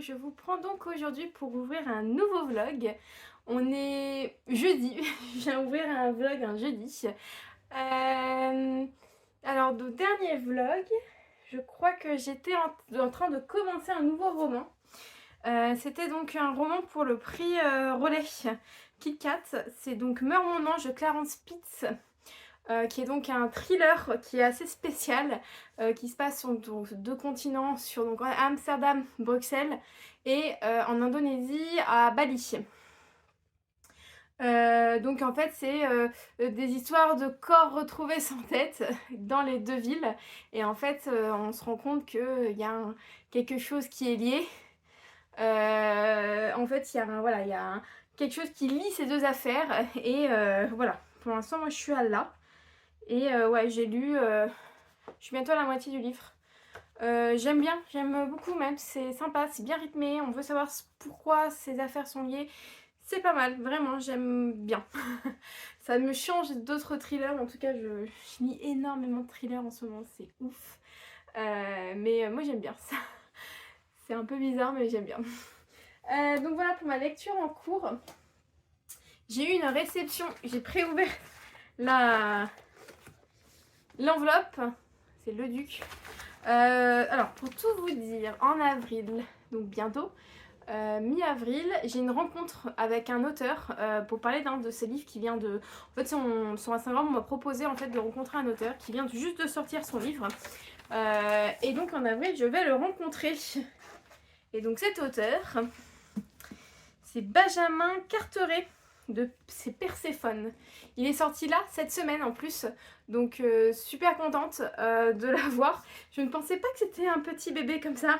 je vous prends donc aujourd'hui pour ouvrir un nouveau vlog. On est jeudi, je viens ouvrir un vlog un jeudi. Alors, de dernier vlog, je crois que j'étais en train de commencer un nouveau roman. C'était donc un roman pour le prix Relais Kit Kat. C'est donc Meurs mon ange de Clarence Spitz. Qui est donc un thriller qui est assez spécial, qui se passe sur donc, deux continents, sur donc, Amsterdam, Bruxelles et en Indonésie à Bali. Donc en fait c'est des histoires de corps retrouvés sans tête dans les deux villes et en fait on se rend compte qu'il y a quelque chose qui est lié. En fait il y a quelque chose qui lie ces deux affaires et voilà, pour l'instant moi je suis à là. Et ouais, j'ai lu, je suis bientôt à la moitié du livre. J'aime bien, j'aime beaucoup même, c'est sympa, c'est bien rythmé, on veut savoir pourquoi ces affaires sont liées. C'est pas mal, vraiment, j'aime bien. Ça me change d'autres thrillers, en tout cas je lis énormément de thrillers en ce moment, c'est ouf. Mais moi j'aime bien ça. C'est un peu bizarre mais j'aime bien. Donc voilà pour ma lecture en cours. J'ai eu une réception, j'ai préouvert l'enveloppe, c'est le duc. Alors, pour tout vous dire, en avril, donc bientôt, mi-avril, j'ai une rencontre avec un auteur pour parler d'un de ses livres qui vient de... En fait, son Instagram m'a proposé en fait de rencontrer un auteur qui vient juste de sortir son livre. Et donc en avril, je vais le rencontrer. Et donc cet auteur, c'est Benjamin Carteret. C'est Perséphone. Il est sorti là cette semaine en plus, donc super contente de l'avoir. Je ne pensais pas que c'était un petit bébé comme ça.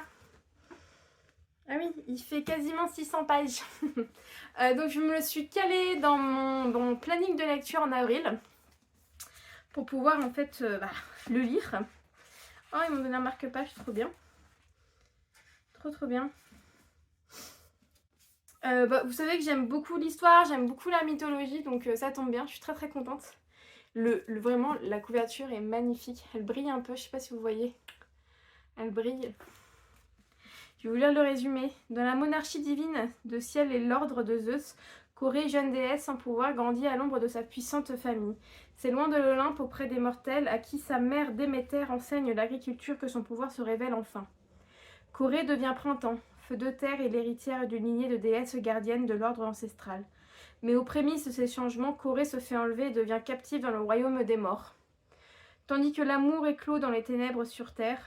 Ah oui, il fait quasiment 600 pages. Donc je me le suis calée dans mon planning de lecture en avril pour pouvoir en fait le lire. Oh, ils m'ont donné un marque-page, trop bien. Trop bien. Vous savez que j'aime beaucoup l'histoire, j'aime beaucoup la mythologie, donc ça tombe bien, je suis très contente. Vraiment, la couverture est magnifique, elle brille un peu, je sais pas si vous voyez. Elle brille. Je vais vous lire le résumé. Dans la monarchie divine de ciel et l'ordre de Zeus, Corée, jeune déesse sans pouvoir, grandit à l'ombre de sa puissante famille. C'est loin de l'Olympe auprès des mortels, à qui sa mère Déméter enseigne l'agriculture, que son pouvoir se révèle enfin. Corée devient printemps, feu de terre et l'héritière d'une lignée de déesses gardiennes de l'ordre ancestral. Mais aux prémices de ces changements, Corée se fait enlever et devient captive dans le royaume des morts. Tandis que l'amour éclot dans les ténèbres sur terre,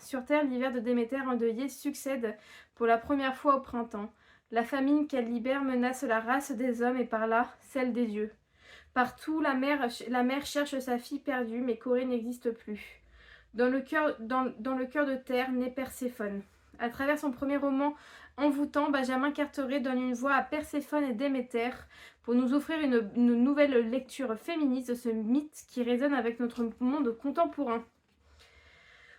sur terre, l'hiver de Déméter endeuillé succède pour la première fois au printemps. La famine qu'elle libère menace la race des hommes et par là, celle des dieux. Partout, la mère cherche sa fille perdue, mais Corée n'existe plus. Dans le cœur de terre naît Perséphone. À travers son premier roman envoûtant, Benjamin Carteret donne une voix à Perséphone et Déméter pour nous offrir une nouvelle lecture féministe de ce mythe qui résonne avec notre monde contemporain.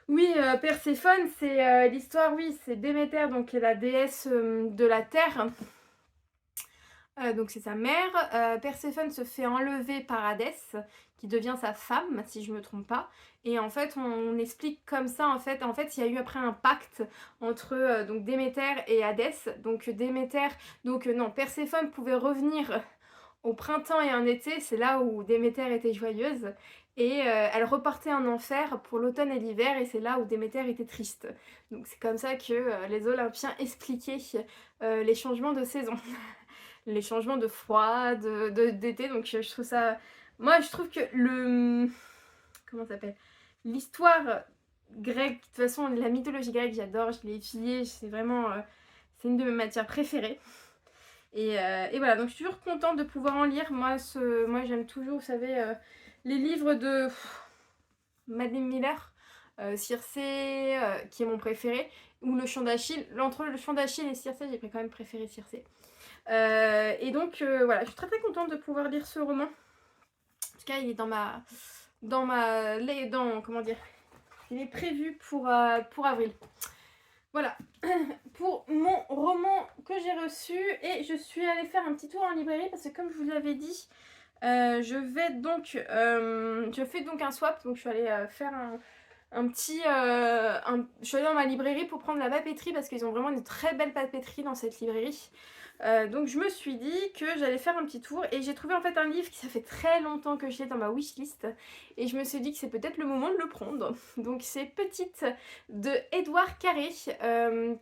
Oui, Perséphone, c'est l'histoire, oui, c'est Déméter, donc qui est la déesse de la terre. Donc c'est sa mère. Perséphone se fait enlever par Hadès, qui devient sa femme, si je me trompe pas. Et en fait, on explique comme ça, en fait, il y a eu après un pacte entre donc Déméter et Hadès. Donc Perséphone pouvait revenir au printemps et en été, c'est là où Déméter était joyeuse. Et elle repartait en enfer pour l'automne et l'hiver, et c'est là où Déméter était triste. Donc c'est comme ça que les Olympiens expliquaient les changements de saison. Les changements de froid, d'été, donc je trouve ça... Moi, je trouve que comment ça s'appelle, l'histoire grecque, de toute façon, la mythologie grecque, j'adore, je l'ai étudiée, c'est vraiment... c'est une de mes matières préférées. Et voilà, donc je suis toujours contente de pouvoir en lire. Moi j'aime toujours, vous savez, les livres de Madeleine Miller, Circé, qui est mon préféré, ou Le Chant d'Achille. Entre Le Chant d'Achille et Circé, j'ai quand même préféré Circé. Et donc voilà, je suis très contente de pouvoir lire ce roman. En tout cas, il est comment dire, il est prévu pour avril. Voilà pour mon roman que j'ai reçu, et je suis allée faire un petit tour en librairie parce que, comme je vous l'avais dit, je fais donc un swap, donc je suis allée faire Je suis allée dans ma librairie pour prendre la papeterie parce qu'ils ont vraiment une très belle papeterie dans cette librairie. Donc je me suis dit que j'allais faire un petit tour et j'ai trouvé en fait un livre qui ça fait très longtemps que j'ai dans ma wishlist et je me suis dit que c'est peut-être le moment de le prendre. Donc c'est Petite de Édouard Carré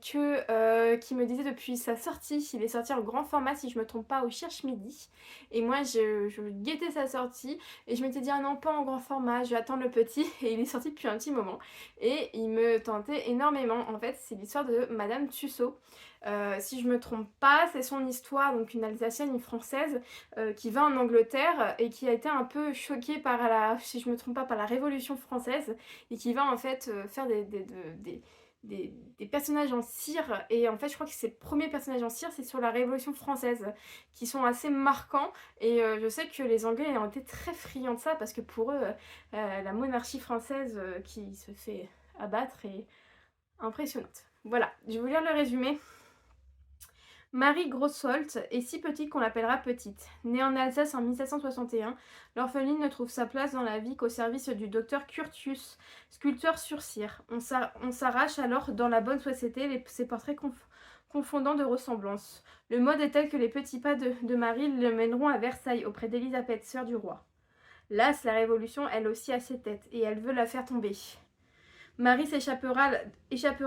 qui me disait depuis sa sortie, il est sorti en grand format si je me trompe pas au Cherche Midi et moi je guettais sa sortie et je m'étais dit ah non pas en grand format, je vais attendre le petit et il est sorti depuis un petit moment et il me tentait énormément. En fait c'est l'histoire de Madame Tussaud. Si je me trompe pas, c'est son histoire, donc une Alsacienne, une Française, qui va en Angleterre et qui a été un peu choquée par si je me trompe pas, par la Révolution française et qui va en fait faire des personnages en cire et en fait je crois que ses premiers personnages en cire c'est sur la Révolution française qui sont assez marquants et je sais que les Anglais ont été très friands de ça parce que pour eux la monarchie française qui se fait abattre est impressionnante. Voilà, je vais vous lire le résumé. Marie Grossolt est si petite qu'on l'appellera Petite. Née en Alsace en 1761, l'orpheline ne trouve sa place dans la vie qu'au service du docteur Curtius, sculpteur sur cire. On s'arrache alors dans la bonne société ces portraits confondant de ressemblances. Le mode est tel que les petits pas de Marie le mèneront à Versailles auprès d'Élisabeth, sœur du roi. Las, la Révolution, elle aussi a ses têtes, et elle veut la faire tomber. Marie échappera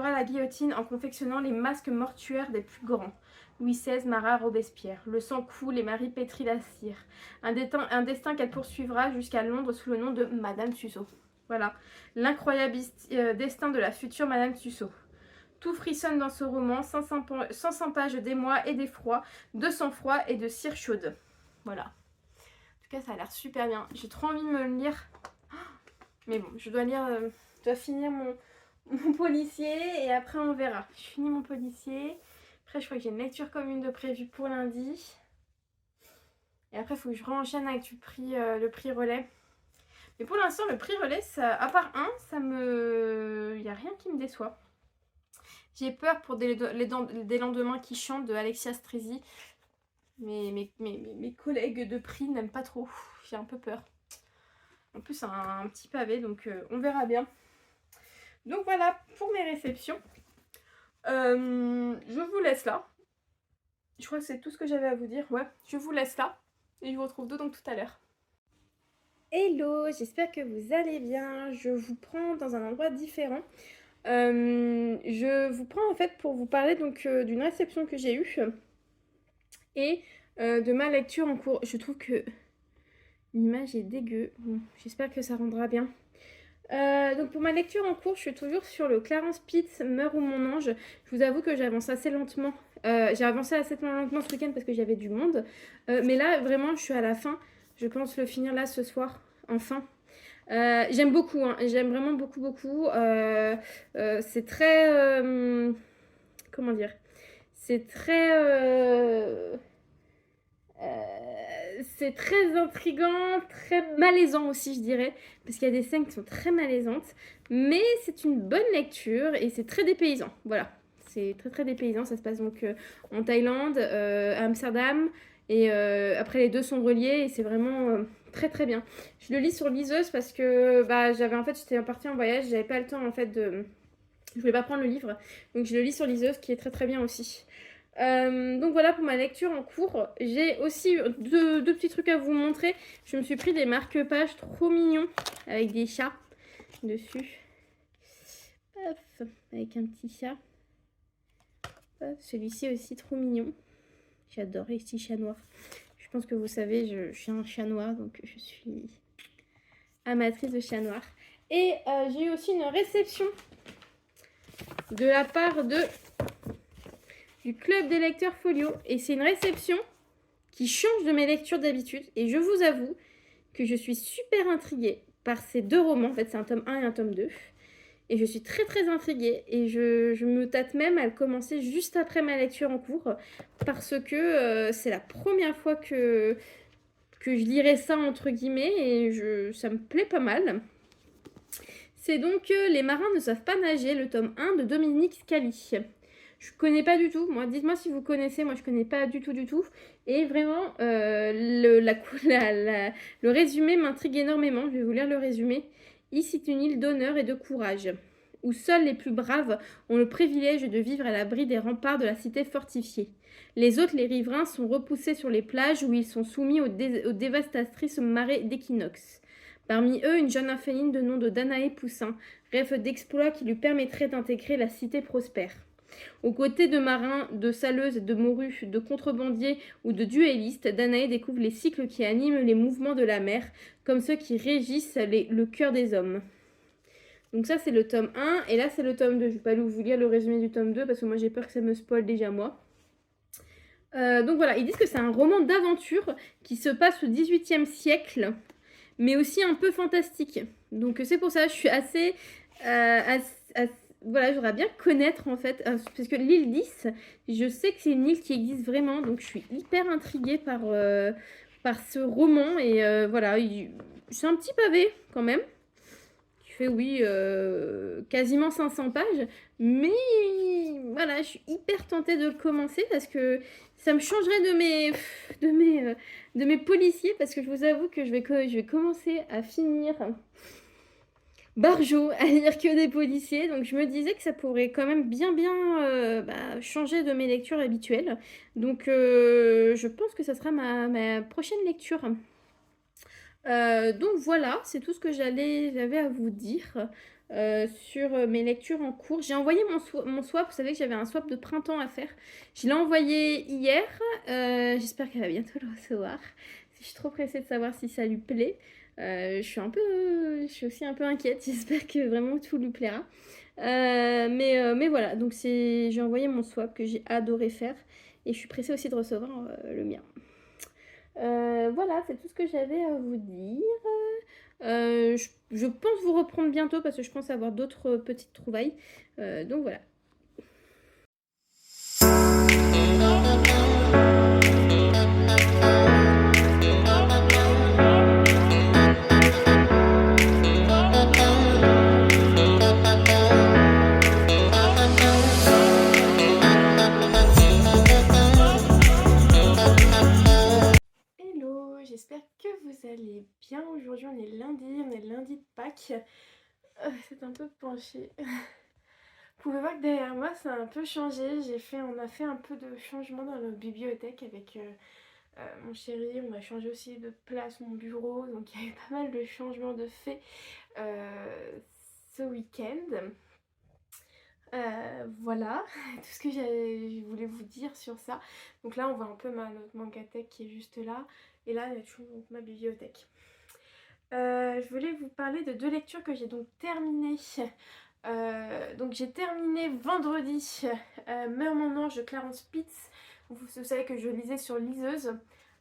à la guillotine en confectionnant les masques mortuaires des plus grands. Louis XVI, Marat, Robespierre. Le sang coule et Marie pétrit la cire. Un destin qu'elle poursuivra jusqu'à Londres sous le nom de Madame Tussaud. Voilà, l'incroyable destin de la future Madame Tussaud. Tout frissonne dans ce roman, 500 pages d'émoi et d'effroi, de sang-froid et de cire chaude. Voilà. En tout cas, ça a l'air super bien. J'ai trop envie de me le lire. Mais bon, je dois finir mon policier et après on verra. Je finis mon policier. Après, je crois que j'ai une lecture commune de prévue pour lundi. Et après, il faut que je renchaîne avec le prix relais. Mais pour l'instant, le prix relais, ça, à part il n'y a rien qui me déçoit. J'ai peur pour des lendemains qui chantent de Alexia Strezzi. Mes collègues de prix n'aiment pas trop. J'ai un peu peur. En plus, c'est un petit pavé, donc on verra bien. Donc voilà pour mes réceptions. Je vous laisse là. Je crois que c'est tout ce que j'avais à vous dire. Ouais, je vous laisse là. Et je vous retrouve donc tout à l'heure. Hello, j'espère que vous allez bien. Je vous prends dans un endroit différent. Je vous prends en fait pour vous parler donc d'une réception que j'ai eue et de ma lecture en cours. Je trouve que l'image est dégueu. Bon, j'espère que ça rendra bien. Donc pour ma lecture en cours, je suis toujours sur le Clarence Pitts, Meurs ou mon ange. Je vous avoue que j'avance assez lentement. J'ai avancé assez lentement ce week-end parce que j'avais du monde. Mais là, vraiment, je suis à la fin. Je pense le finir là ce soir, enfin. J'aime beaucoup, hein. J'aime vraiment beaucoup, beaucoup. C'est très... comment dire? C'est très intriguant, très malaisant aussi, je dirais, parce qu'il y a des scènes qui sont très malaisantes, mais c'est une bonne lecture et c'est très dépaysant. Voilà, c'est très très dépaysant. Ça se passe donc en Thaïlande, à Amsterdam, et après les deux sont reliés et c'est vraiment très très bien. Je le lis sur liseuse parce que j'étais partie en voyage, j'avais pas le temps en fait je voulais pas prendre le livre, donc je le lis sur liseuse qui est très très bien aussi. Donc voilà pour ma lecture en cours. J'ai aussi deux petits trucs à vous montrer. Je me suis pris des marque-pages trop mignons avec des chats dessus. Hop, avec un petit chat. Hop, celui-ci aussi trop mignon. J'adore les petits chats noirs. Je pense que vous savez, je suis un chat noir, donc je suis amatrice de chats noirs. Et j'ai eu aussi une réception de la part du club des lecteurs Folio. Et c'est une réception qui change de mes lectures d'habitude. Et je vous avoue que je suis super intriguée par ces deux romans. En fait, c'est un tome 1 et un tome 2. Et je suis très très intriguée. Et je me tâte même à le commencer juste après ma lecture en cours. Parce que c'est la première fois que je lirai ça entre guillemets. Et ça me plaît pas mal. C'est donc Les marins ne savent pas nager, le tome 1 de Dominique Scali. Je connais pas du tout. Moi, dites-moi si vous connaissez. Moi, je connais pas du tout, du tout. Et vraiment, le résumé m'intrigue énormément. Je vais vous lire le résumé. Ici est une île d'honneur et de courage, où seuls les plus braves ont le privilège de vivre à l'abri des remparts de la cité fortifiée. Les autres, les riverains, sont repoussés sur les plages où ils sont soumis aux dévastatrices marées d'équinoxe. Parmi eux, une jeune inféline de nom de Danae Poussin rêve d'exploits qui lui permettraient d'intégrer la cité prospère. Aux côtés de marins, de saleuses, de morues, de contrebandiers ou de duellistes, Danae découvre les cycles qui animent les mouvements de la mer, comme ceux qui régissent le cœur des hommes. Donc ça c'est le tome 1, et là c'est le tome 2. Je vais pas vous lire le résumé du tome 2 parce que moi j'ai peur que ça me spoil déjà moi. Donc voilà, ils disent que c'est un roman d'aventure qui se passe au XVIIIe siècle, mais aussi un peu fantastique. Donc c'est pour ça, je suis assez voilà, j'aimerais bien connaître en fait, parce que l'île 10, je sais que c'est une île qui existe vraiment, donc je suis hyper intriguée par ce roman, et voilà, c'est un petit pavé quand même, qui fait oui, quasiment 500 pages, mais voilà, je suis hyper tentée de le commencer, parce que ça me changerait de mes policiers, parce que je vous avoue que je vais commencer à finir Barjo à lire que des policiers, donc je me disais que ça pourrait quand même bien changer de mes lectures habituelles. Donc je pense que ça sera ma prochaine lecture. Donc voilà, c'est tout ce que j'avais à vous dire sur mes lectures en cours. J'ai envoyé mon swap, vous savez que j'avais un swap de printemps à faire. Je l'ai envoyé hier, j'espère qu'elle va bientôt le recevoir. Je suis trop pressée de savoir si ça lui plaît. Je suis aussi un peu inquiète, j'espère que vraiment tout lui plaira. Mais voilà, donc j'ai envoyé mon swap que j'ai adoré faire, et je suis pressée aussi de recevoir le mien. Voilà, c'est tout ce que j'avais à vous dire. Je pense vous reprendre bientôt parce que je pense avoir d'autres petites trouvailles. Donc voilà. Hello, j'espère que vous allez bien. Aujourd'hui on est lundi de Pâques. C'est un peu penché. Vous pouvez voir que derrière moi ça a un peu changé. On a fait un peu de changement dans notre bibliothèque avec mon chéri. On a changé aussi de place mon bureau. Donc il y a eu pas mal de changements de fait ce week-end. Voilà, tout ce que je voulais vous dire sur ça. Donc là on voit un peu notre mangathèque qui est juste là. Et là il y a toujours donc, ma bibliothèque. Je voulais vous parler de 2 lectures que j'ai donc terminées. Donc j'ai terminé vendredi Meurs mon ange de Clarence Pitts. Vous savez que je lisais sur liseuse.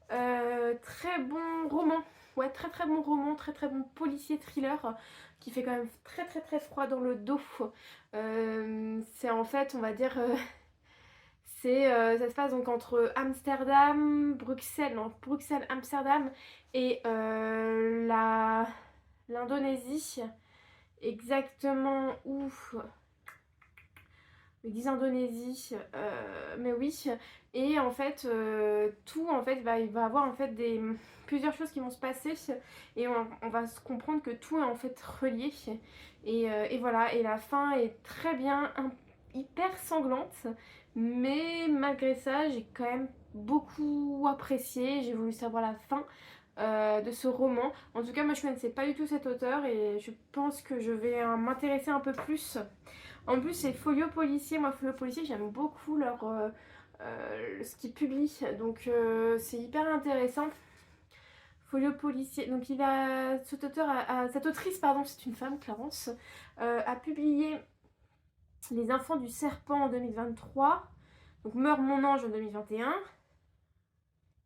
Très bon roman. Ouais, très très bon roman, très très bon policier thriller qui fait quand même très très très froid dans le dos. C'est en fait, on va dire, ça se passe donc entre Amsterdam, Bruxelles, Amsterdam et l'Indonésie. Exactement où? Ils disent Indonésie, mais oui. Et en fait, tout en fait, il va y avoir en fait plusieurs choses qui vont se passer, et on va se comprendre que tout est en fait relié. Et voilà, et la fin est très bien, hyper sanglante, mais malgré ça, j'ai quand même beaucoup apprécié. J'ai voulu savoir la fin de ce roman. En tout cas, moi je connaissais pas du tout cet auteur, et je pense que je vais m'intéresser un peu plus. En plus, c'est Folio Policier. Moi, Folio Policier, j'aime beaucoup ce qu'ils publient. Donc, c'est hyper intéressant. Folio Policier. Donc, cette autrice, pardon, c'est une femme, Clarence, a publié Les Enfants du Serpent en 2023. Donc, Meurs mon ange en 2021.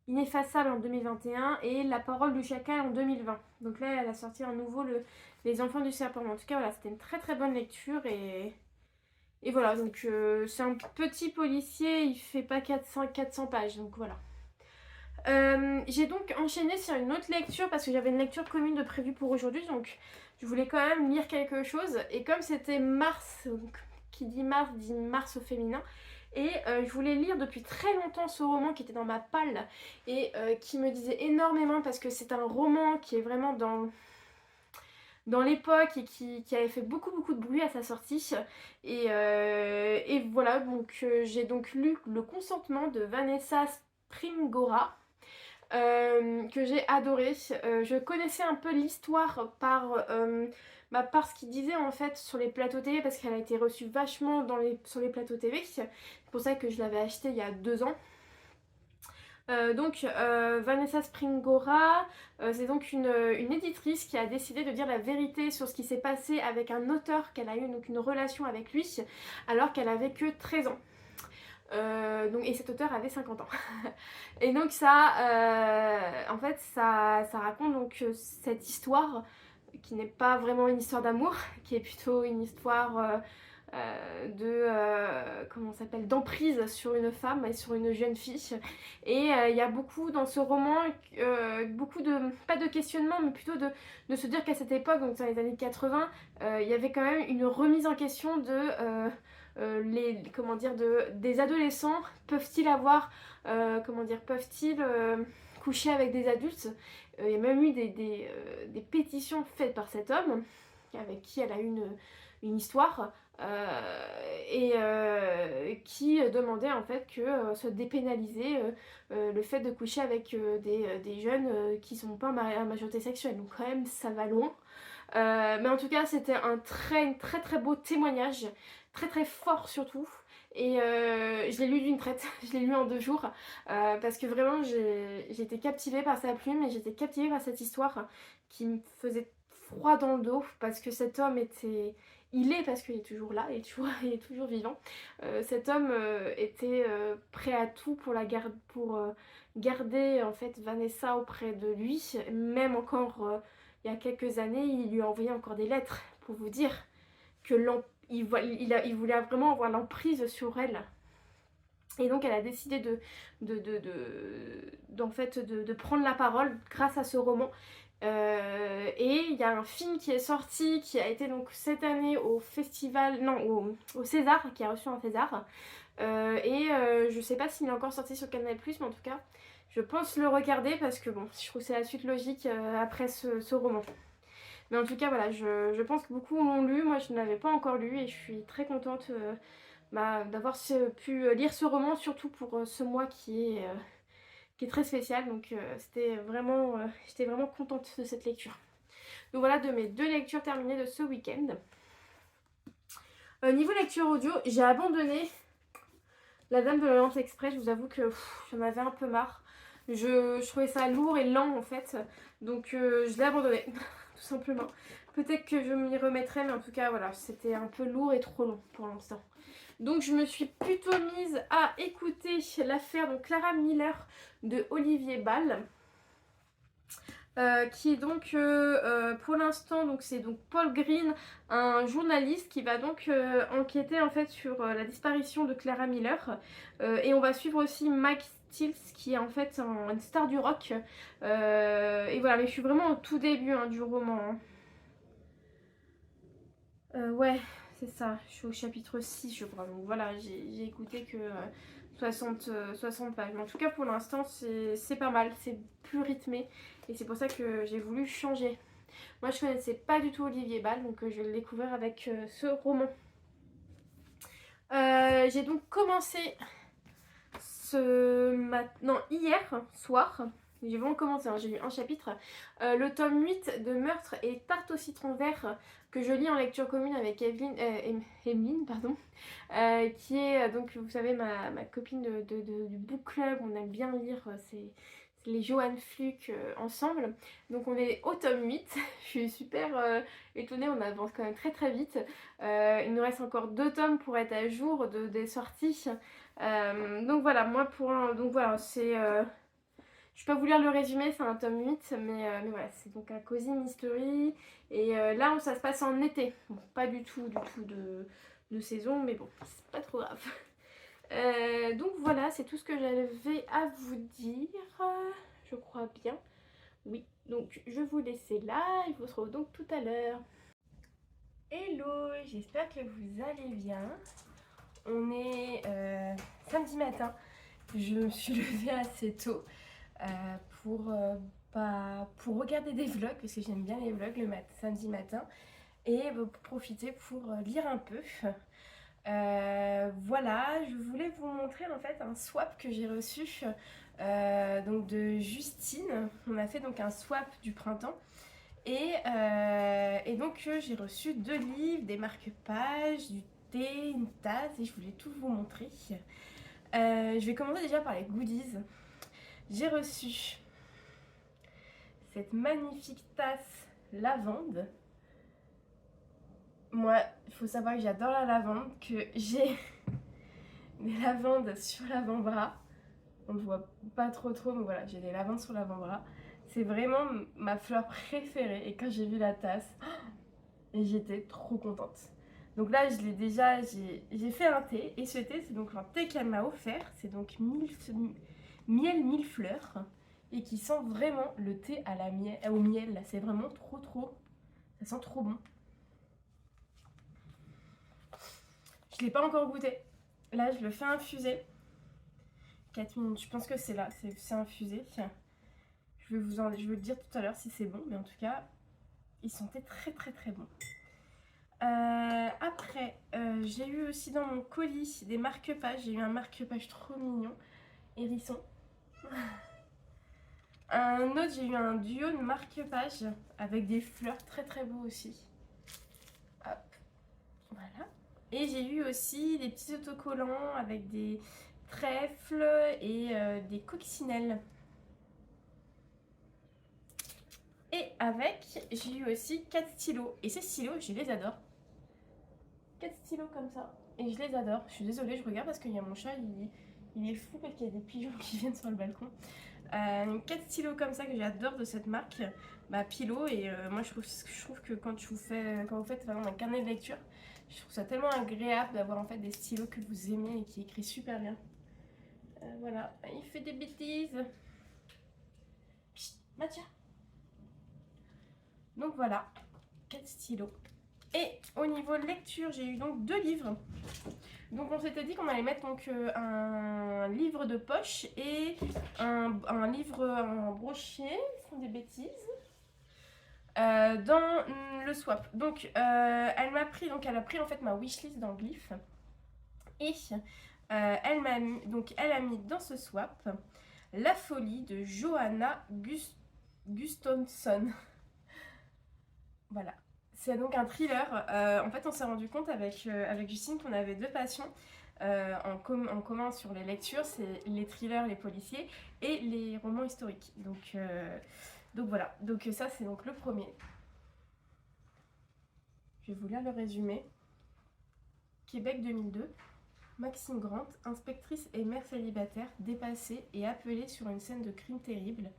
Ineffaçable en 2021 et La parole du chacal en 2020. Donc là, elle a sorti à nouveau Les Enfants du Serpent. En tout cas, voilà, c'était une très très bonne lecture, et voilà, donc c'est un petit policier, il fait pas 400 pages, donc voilà. J'ai donc enchaîné sur une autre lecture parce que j'avais une lecture commune de prévue pour aujourd'hui, donc je voulais quand même lire quelque chose, et comme c'était mars, donc, qui dit mars au féminin, et je voulais lire depuis très longtemps ce roman qui était dans ma palle et qui me disait énormément, parce que c'est un roman qui est vraiment dans l'époque et qui avait fait beaucoup de bruit à sa sortie. Et voilà, donc j'ai donc lu Le Consentement de Vanessa Springora. Que j'ai adoré. Je connaissais un peu l'histoire par ce qu'il disait en fait sur les plateaux télé, parce qu'elle a été reçue vachement sur les plateaux télé. C'est pour ça que je l'avais acheté il y a 2 ans. Vanessa Springora, c'est donc une éditrice qui a décidé de dire la vérité sur ce qui s'est passé avec un auteur qu'elle a eu donc une relation avec lui alors qu'elle avait que 13 ans. Et cet auteur avait 50 ans. Et donc en fait, ça raconte donc cette histoire qui n'est pas vraiment une histoire d'amour, qui est plutôt une histoire comment ça s'appelle, d'emprise sur une femme et sur une jeune fille. Et il y a beaucoup dans ce roman, beaucoup de, pas de questionnement, mais plutôt de se dire qu'à cette époque, donc dans les années 80, il y avait quand même une remise en question des adolescents. Peuvent-ils coucher avec des adultes. Il y a même eu des pétitions faites par cet homme avec qui elle a eu une histoire qui demandait en fait que se dépénaliser le fait de coucher avec des jeunes qui sont pas à majorité sexuelle. Donc quand même ça va loin. Mais en tout cas c'était un très beau témoignage, très fort surtout. Et je l'ai lu d'une traite, je l'ai lu en 2 jours, parce que vraiment j'ai été captivée par sa plume et j'étais captivée par cette histoire qui me faisait froid dans le dos, parce que cet homme parce qu'il est toujours là, il est toujours vivant. Cet homme était prêt à tout pour garder en fait Vanessa auprès de lui, même encore il y a quelques années, il lui a envoyé encore des lettres pour vous dire que il voulait vraiment avoir l'emprise sur elle. Et donc elle a décidé de prendre la parole grâce à ce roman. Et il y a un film qui est sorti, qui a été donc cette année au festival, non, au César, qui a reçu un César. Je sais pas s'il est encore sorti sur Canal+, mais en tout cas, je pense le regarder parce que bon, je trouve que c'est la suite logique après ce roman. Mais en tout cas, voilà, je pense que beaucoup l'ont lu. Moi, je ne l'avais pas encore lu et je suis très contente d'avoir pu lire ce roman, surtout pour ce mois qui est très spécial. Donc, j'étais vraiment contente de cette lecture. Donc voilà, de mes 2 lectures terminées de ce week-end. Niveau lecture audio, j'ai abandonné La Dame de l'Orient Express. Je vous avoue que j'en avais un peu marre. Je trouvais ça lourd et lent en fait. Donc, je l'ai abandonné. Tout simplement. Peut-être que je m'y remettrai, mais en tout cas, voilà, c'était un peu lourd et trop long pour l'instant. Donc, je me suis plutôt mise à écouter l'affaire de Clara Miller de Olivier Ball. Qui est donc pour l'instant, donc c'est donc Paul Green, un journaliste qui va donc enquêter en fait sur la disparition de Clara Miller. Et on va suivre aussi Mike Stills qui est en fait une star du rock. Et voilà, mais je suis vraiment au tout début du roman. Ouais, c'est ça, je suis au chapitre 6 je crois. Donc voilà, j'ai écouté que 60 pages. Mais en tout cas pour l'instant c'est pas mal, c'est plus rythmé. Et c'est pour ça que j'ai voulu changer. Moi je connaissais pas du tout Olivier Ball, donc je vais le découvrir avec ce roman. J'ai donc commencé hier soir. J'ai vraiment commencé, j'ai lu un chapitre. Le tome 8 de Meurtre et Tarte au citron vert que je lis en lecture commune avec Emeline, pardon, qui est donc, vous savez, ma copine du book club. On aime bien lire les Johann Fluck ensemble. Donc on est au tome 8. Je suis super étonnée, on avance quand même très vite. Il nous reste encore 2 tomes pour être à jour des sorties. Donc voilà, donc voilà, c'est... je peux pas vous lire le résumé, c'est un tome 8, mais voilà, c'est donc un cozy mystery. Et là, ça se passe en été. Bon, pas du tout de saison, mais bon, c'est pas trop grave. Donc voilà, c'est tout ce que j'avais à vous dire. Je crois bien. Oui, donc je vous laisse là et je vous retrouve donc tout à l'heure. Hello, j'espère que vous allez bien. On est samedi matin. Je me suis levée assez tôt pour pour regarder des vlogs, parce que j'aime bien les vlogs le samedi matin, et pour profiter pour lire un peu. Voilà, je voulais vous montrer en fait un swap que j'ai reçu donc de Justine. On a fait donc un swap du printemps. Et donc j'ai reçu 2 livres, des marque-pages, du thé, une tasse, et je voulais tout vous montrer. Je vais commencer déjà par les goodies. J'ai reçu cette magnifique tasse lavande. Moi, il faut savoir que j'adore la lavande, que j'ai des lavandes sur l'avant-bras. On ne voit pas trop, mais voilà, j'ai des lavandes sur l'avant-bras. C'est vraiment ma fleur préférée. Et quand j'ai vu la tasse, j'étais trop contente. Donc là, je l'ai déjà, j'ai fait un thé. Et ce thé, c'est donc un thé qu'elle m'a offert. C'est donc miel 1000 fleurs. Et qui sent vraiment le thé à la miel, au miel. C'est vraiment trop. Ça sent trop bon. Je ne l'ai pas encore goûté. Là, je le fais infuser. 4 minutes, je pense que c'est là, c'est infusé. Je vais vous le dire tout à l'heure si c'est bon, mais en tout cas, il sentait très bon. Après, j'ai eu aussi dans mon colis des marque-pages. J'ai eu un marque-page trop mignon, hérisson. Un autre, j'ai eu un duo de marque-pages avec des fleurs très beaux aussi. Hop, voilà. Et j'ai eu aussi des petits autocollants avec des trèfles et des coccinelles. Et avec, j'ai eu aussi 4 stylos. Et ces stylos, je les adore. 4 stylos comme ça. Et je les adore. Je suis désolée, je regarde parce qu'il y a mon chat, il est fou parce qu'il y a des pigeons qui viennent sur le balcon. 4 stylos comme ça que j'adore de cette marque. Pilo. Et moi, je trouve que quand vous faites vraiment un carnet de lecture, je trouve ça tellement agréable d'avoir en fait des stylos que vous aimez et qui écrivent super bien. Voilà. Il fait des bêtises. Psst, Mathia. Donc voilà, 4 stylos. Et au niveau de lecture, j'ai eu donc 2 livres. Donc on s'était dit qu'on allait mettre donc un livre de poche et un livre en brochier, ce sont des bêtises, dans le swap. Donc elle a pris en fait ma wishlist dans le glyphe. Et elle a mis dans ce swap La folie de Johanna Gustafsson. Voilà. C'est donc un thriller. En fait, on s'est rendu compte avec Justine qu'on avait 2 passions en commun sur les lectures. C'est les thrillers, les policiers et les romans historiques. Donc voilà. Donc ça, c'est donc le premier. Je vais vous lire le résumé. Québec 2002. Maxine Grant, inspectrice et mère célibataire, dépassée et appelée sur une scène de crime terrible.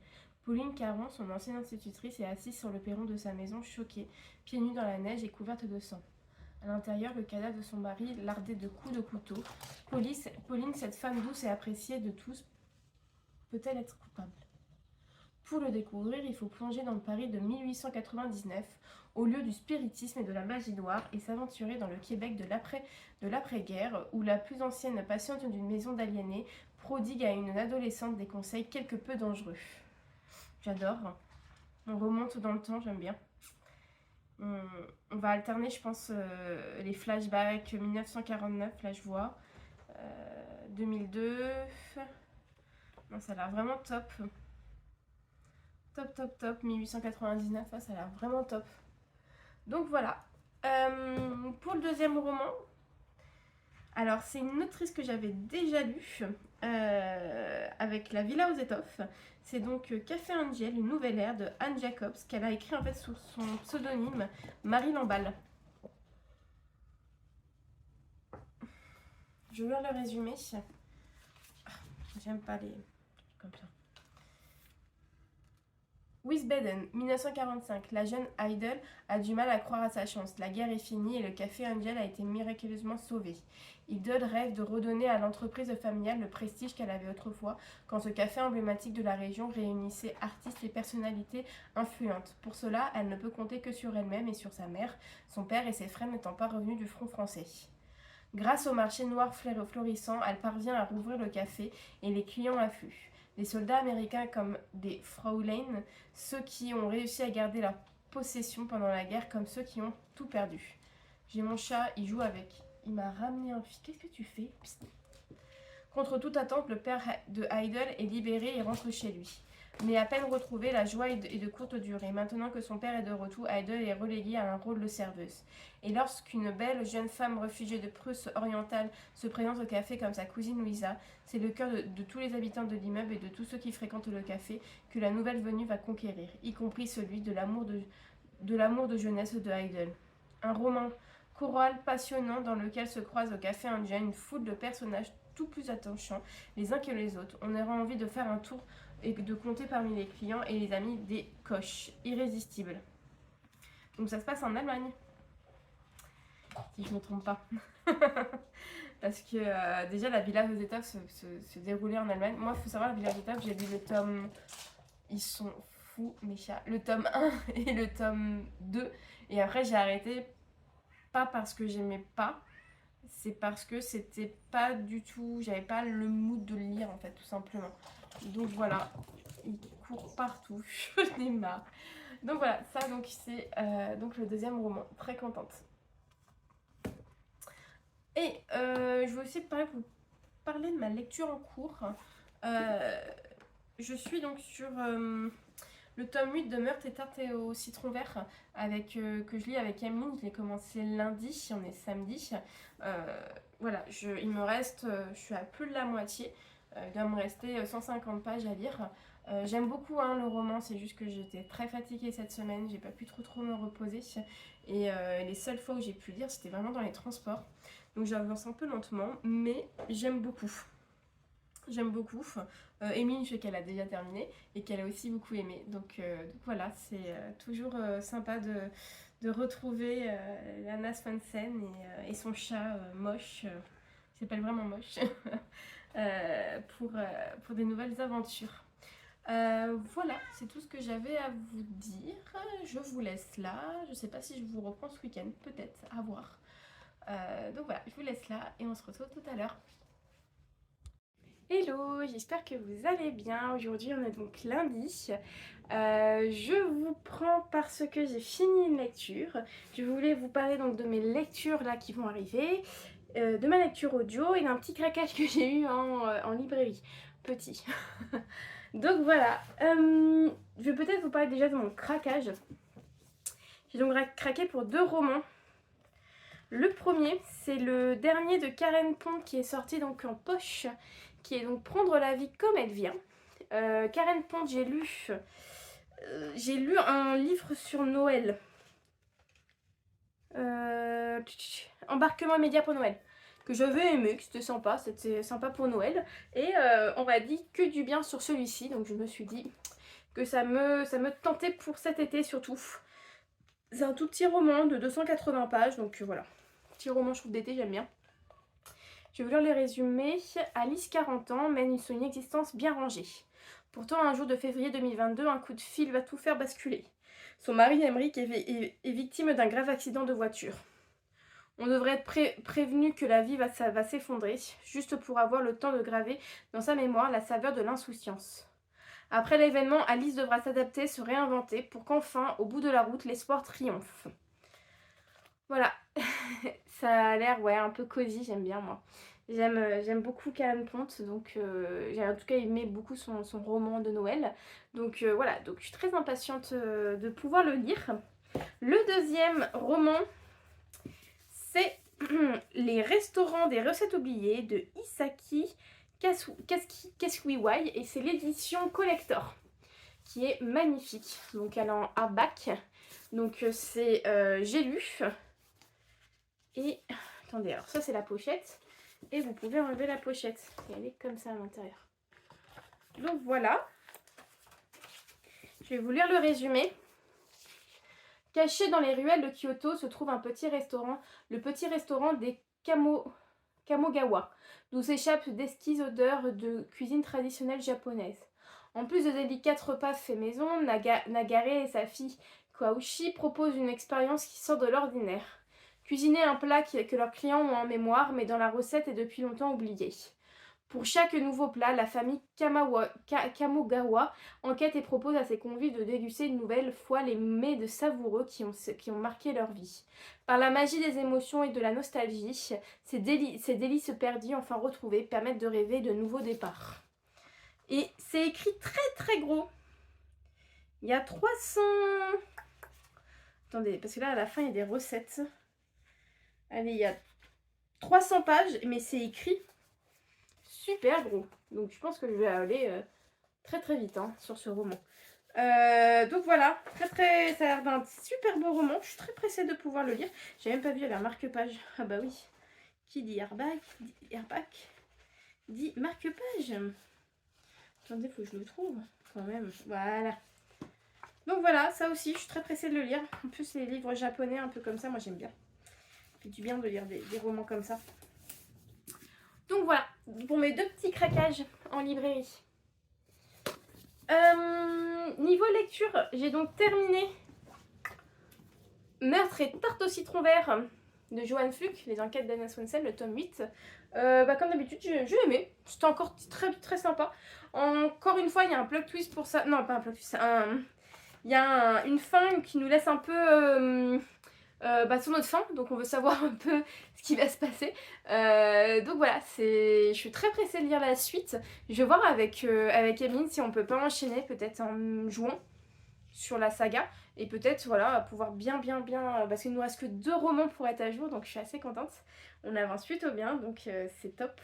Pauline Caron, son ancienne institutrice, est assise sur le perron de sa maison, choquée, pieds nus dans la neige et couverte de sang. À l'intérieur, le cadavre de son mari, lardé de coups de couteau. Pauline, cette femme douce et appréciée de tous, peut-elle être coupable? Pour le découvrir, il faut plonger dans le Paris de 1899, au lieu du spiritisme et de la magie noire, et s'aventurer dans le Québec de l'après-guerre, où la plus ancienne patiente d'une maison d'aliénés prodigue à une adolescente des conseils quelque peu dangereux. J'adore. On remonte dans le temps, j'aime bien. On va alterner, je pense, les flashbacks 1949, là je vois. 2002. Non, ça a l'air vraiment top. Top. 1899, ça a l'air vraiment top. Donc voilà. Pour le deuxième roman, alors c'est une autrice que j'avais déjà lue avec La Villa aux étoffes. C'est donc Café Angel, une nouvelle ère de Anne Jacobs qu'elle a écrit en fait sous son pseudonyme Marie Lamballe. Je vais lire le résumé. J'aime pas les comme ça. Wiesbaden, 1945. La jeune Idle a du mal à croire à sa chance. La guerre est finie et le café Angel a été miraculeusement sauvé. Idle rêve de redonner à l'entreprise familiale le prestige qu'elle avait autrefois quand ce café emblématique de la région réunissait artistes et personnalités influentes. Pour cela, elle ne peut compter que sur elle-même et sur sa mère, son père et ses frères n'étant pas revenus du front français. Grâce au marché noir florissant, elle parvient à rouvrir le café et les clients affluent. les soldats américains comme des Fraulein, ceux qui ont réussi à garder leur possession pendant la guerre comme ceux qui ont tout perdu. J'ai mon chat, il joue avec. Il m'a ramené un fil. Qu'est-ce que tu fais? Psst. Contre toute attente, le père de Heidel est libéré et rentre chez lui. Mais à peine retrouvé, la joie est de courte durée. Maintenant que son père est de retour, Heidel est reléguée à un rôle de serveuse. Et lorsqu'une belle jeune femme réfugiée de Prusse orientale se présente au café comme sa cousine Louisa, c'est le cœur de tous les habitants de l'immeuble et de tous ceux qui fréquentent le café que la nouvelle venue va conquérir, y compris celui de l'amour de jeunesse de Heidel. Un roman choral passionnant dans lequel se croisent au café indien une foule de personnages tout plus attachants les uns que les autres. On aura envie de faire un tour et de compter parmi les clients et les amis des coches irrésistibles. Donc ça se passe en Allemagne, si je ne me trompe pas. Parce que déjà la Villa aux étapes se déroulait en Allemagne. Moi, il faut savoir, la Villa aux étapes, j'ai lu le tome... Ils sont fous, mes chats. Le tome 1 et le tome 2. Et après, j'ai arrêté, pas parce que j'aimais pas, c'est parce que c'était pas du tout... J'avais pas le mood de le lire, en fait, tout simplement. Donc voilà, il court partout, je n'ai marre. Donc voilà, ça donc c'est donc le deuxième roman, très contente. Et je veux aussi vous parler de ma lecture en cours. Je suis donc sur le tome 8 de Meurtre et tarte au citron vert que je lis avec Emeline. Je l'ai commencé lundi, on est samedi. Voilà, il me reste, je suis à plus de la moitié. Il doit me rester 150 pages à lire. J'aime beaucoup le roman, c'est juste que j'étais très fatiguée cette semaine, j'ai pas pu trop me reposer. Et les seules fois où j'ai pu lire, c'était vraiment dans les transports. Donc j'avance un peu lentement, mais j'aime beaucoup. J'aime beaucoup. Émilie, je sais qu'elle a déjà terminé et qu'elle a aussi beaucoup aimé. Donc voilà, c'est toujours sympa de retrouver Lana Swanson et son chat moche, qui s'appelle vraiment moche, pour des nouvelles aventures. Voilà, c'est tout ce que j'avais à vous dire. Je vous laisse là. Je sais pas si je vous reprends ce week-end, peut-être, à voir. Donc voilà, je vous laisse là et on se retrouve tout à l'heure. Hello, j'espère que vous allez bien. Aujourd'hui on est donc lundi. Je vous prends parce que j'ai fini une lecture. Je voulais vous parler donc de mes lectures là qui vont arriver, de ma lecture audio et d'un petit craquage que j'ai eu en librairie. Petit. Donc voilà, je vais peut-être vous parler déjà de mon craquage. J'ai donc craqué pour 2 romans. Le premier, c'est le dernier de Karen Pond qui est sorti donc en poche, qui est donc Prendre la vie comme elle vient. Karen Pond, j'ai lu un livre sur Noël. Embarquement immédiat pour Noël. Que j'avais aimé, que c'était sympa pour Noël. Et on m'a dit que du bien sur celui-ci, donc je me suis dit que ça me tentait pour cet été surtout. C'est un tout petit roman de 280 pages, donc voilà. Petit roman, je trouve, d'été, j'aime bien. Je vais vous lire les résumés. Alice, 40 ans, mène une existence bien rangée. Pourtant, un jour de février 2022, un coup de fil va tout faire basculer. Son mari, Emeric, est victime d'un grave accident de voiture. On devrait être prévenu que la vie va s'effondrer, juste pour avoir le temps de graver dans sa mémoire la saveur de l'insouciance. Après l'événement, Alice devra s'adapter, se réinventer, pour qu'enfin, au bout de la route, l'espoir triomphe. Voilà, ça a l'air un peu cosy, j'aime bien moi. J'aime beaucoup Karen Pont, donc j'ai en tout cas aimé beaucoup son roman de Noël. Donc voilà, donc je suis très impatiente de pouvoir le lire. Le deuxième roman, c'est Les restaurants des recettes oubliées de Hisaki Kasuiwai et c'est l'édition collector qui est magnifique. Donc elle est en hardback, donc c'est j'ai lu. Et attendez, alors ça c'est la pochette et vous pouvez enlever la pochette et elle est comme ça à l'intérieur. Donc voilà, je vais vous lire le résumé. Caché dans les ruelles de Kyoto se trouve un petit restaurant, le petit restaurant des Kamogawa, d'où s'échappent d'exquises odeurs de cuisine traditionnelle japonaise. En plus de délicats repas faits maison, Nagare et sa fille Kouaoshi proposent une expérience qui sort de l'ordinaire. Cuisiner un plat que leurs clients ont en mémoire, mais dont la recette est depuis longtemps oubliée. Pour chaque nouveau plat, la famille Kamogawa enquête et propose à ses convives de déguster une nouvelle fois les mets de savoureux qui ont marqué leur vie. Par la magie des émotions et de la nostalgie, ces délices perdus enfin retrouvés permettent de rêver de nouveaux départs. Et c'est écrit très gros. Il y a 300... Attendez, parce que là à la fin il y a des recettes. Allez, il y a 300 pages, mais c'est écrit super gros. Donc je pense que je vais aller très vite sur ce roman. Donc voilà, ça a l'air d'un super beau roman. Je suis très pressée de pouvoir le lire. J'ai même pas vu la marque-page. Ah bah oui. Qui dit airbag dit marque-page. Attendez, faut que je le trouve quand même. Voilà. Donc voilà, ça aussi, je suis très pressée de le lire. En plus, les livres japonais un peu comme ça, moi j'aime bien. Ça fait du bien de lire des romans comme ça. Donc voilà, pour mes 2 petits craquages en librairie. Niveau lecture, j'ai donc terminé Meurtre et tarte au citron vert de Johan Fluck, les enquêtes d'Anna Swensen, le tome 8. Comme d'habitude, j'ai aimé. C'était encore très sympa. Encore une fois, il y a un plot twist pour ça. Non, pas un plot twist. Il y a une fin qui nous laisse un peu sur notre fin. Donc on veut savoir un peu ce qui va se passer. Donc voilà, je suis très pressée de lire la suite. Je vais voir avec Emeline si on peut pas enchaîner peut-être en jouant sur la saga. Et peut-être voilà, pouvoir bien... Parce qu'il nous reste que 2 romans pour être à jour. Donc je suis assez contente. On avance plutôt bien, donc c'est top.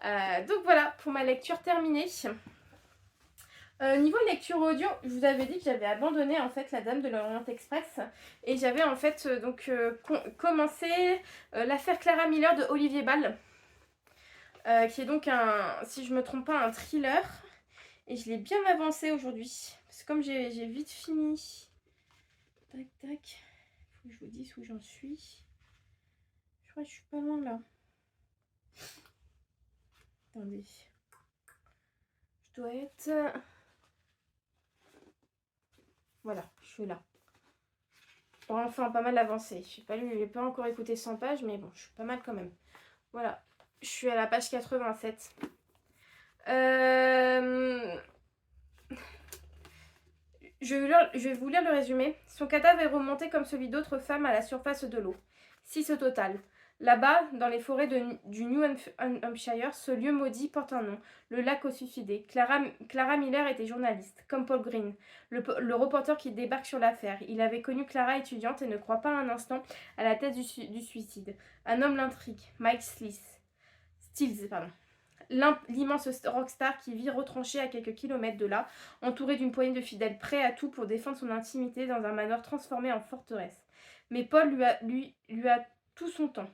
Donc voilà, pour ma lecture terminée. Niveau lecture audio, je vous avais dit que j'avais abandonné en fait La Dame de l'Orient Express et j'avais en fait commencé l'affaire Clara Miller de Olivier Ball, qui est donc si je me trompe pas, un thriller, et je l'ai bien avancé aujourd'hui parce que comme j'ai vite fini. Tac, faut que je vous dise où j'en suis. Je crois que je suis pas loin là. Attendez, je dois être... Voilà, je suis là. Enfin, pas mal avancé. Je n'ai pas encore écouté 100 pages, mais bon, je suis pas mal quand même. Voilà, je suis à la page 87. Je vais vous lire le résumé. Son cadavre est remonté comme celui d'autres femmes à la surface de l'eau. 6 au total. Là-bas, dans les forêts du New Hampshire, ce lieu maudit porte un nom, le lac aux suicidés. Clara Miller était journaliste, comme Paul Green, le reporter qui débarque sur l'affaire. Il avait connu Clara étudiante et ne croit pas un instant à la thèse du suicide. Un homme l'intrigue, Mike Stills, l'immense rockstar qui vit retranché à quelques kilomètres de là, entouré d'une poignée de fidèles prêts à tout pour défendre son intimité dans un manoir transformé en forteresse. Mais Paul lui a tout son temps.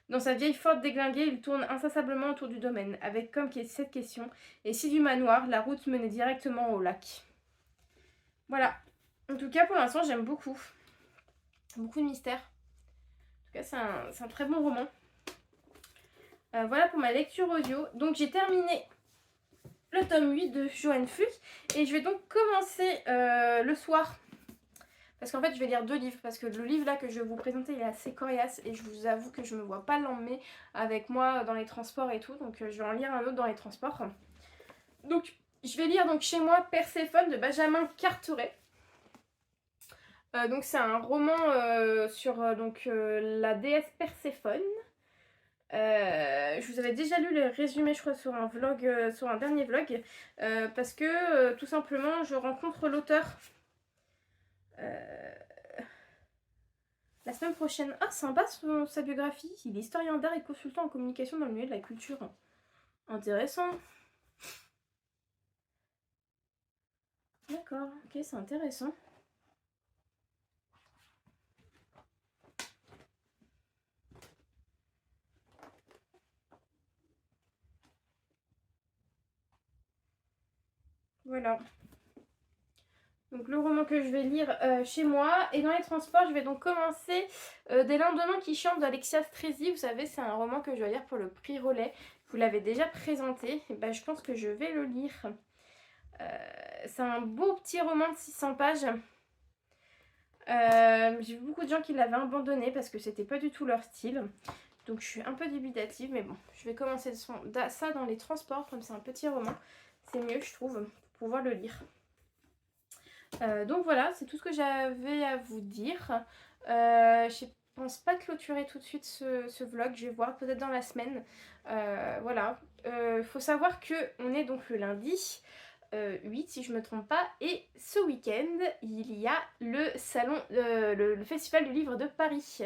Dans sa vieille forte déglinguée, il tourne inlassablement autour du domaine, avec comme cette question, et si du manoir, la route menait directement au lac. Voilà. En tout cas, pour l'instant, j'aime beaucoup. Beaucoup de mystère. En tout cas, c'est un très bon roman. Voilà pour ma lecture audio. Donc, j'ai terminé le tome 8 de Johan Fluck, et je vais donc commencer le soir. Parce qu'en fait, je vais lire 2 livres. Parce que le livre là que je vais vous présenter, il est assez coriace. Et je vous avoue que je ne me vois pas l'emmener avec moi dans les transports et tout. Donc je vais en lire un autre dans les transports. Donc je vais lire donc Chez moi Perséphone de Benjamin Carteret. Donc c'est un roman sur la déesse Perséphone. Je vous avais déjà lu le résumé, je crois, sur un vlog, sur un dernier vlog. Parce que tout simplement, je rencontre l'auteur. La semaine prochaine. Ah, sympa sa biographie. Il est historien d'art et consultant en communication dans le milieu de la culture. Intéressant. D'accord, ok, c'est intéressant. Voilà. Donc le roman que je vais lire chez moi. Et dans les transports, je vais donc commencer Des lendemains qui chantent d'Alexia Strezzi. Vous savez, c'est un roman que je dois lire pour le prix Relais. Vous l'avez déjà présenté. Et ben, je pense que je vais le lire. C'est un beau petit roman de 600 pages. J'ai vu beaucoup de gens qui l'avaient abandonné parce que c'était pas du tout leur style. Donc je suis un peu débutative, mais bon, je vais commencer ça dans les transports, comme c'est un petit roman. C'est mieux, je trouve, pour pouvoir le lire. Donc voilà, c'est tout ce que j'avais à vous dire. Je pense pas clôturer tout de suite ce vlog, je vais voir peut-être dans la semaine. Voilà, faut savoir que on est donc le lundi 8 si je me trompe pas, et ce week-end il y a le salon, le festival du livre de Paris.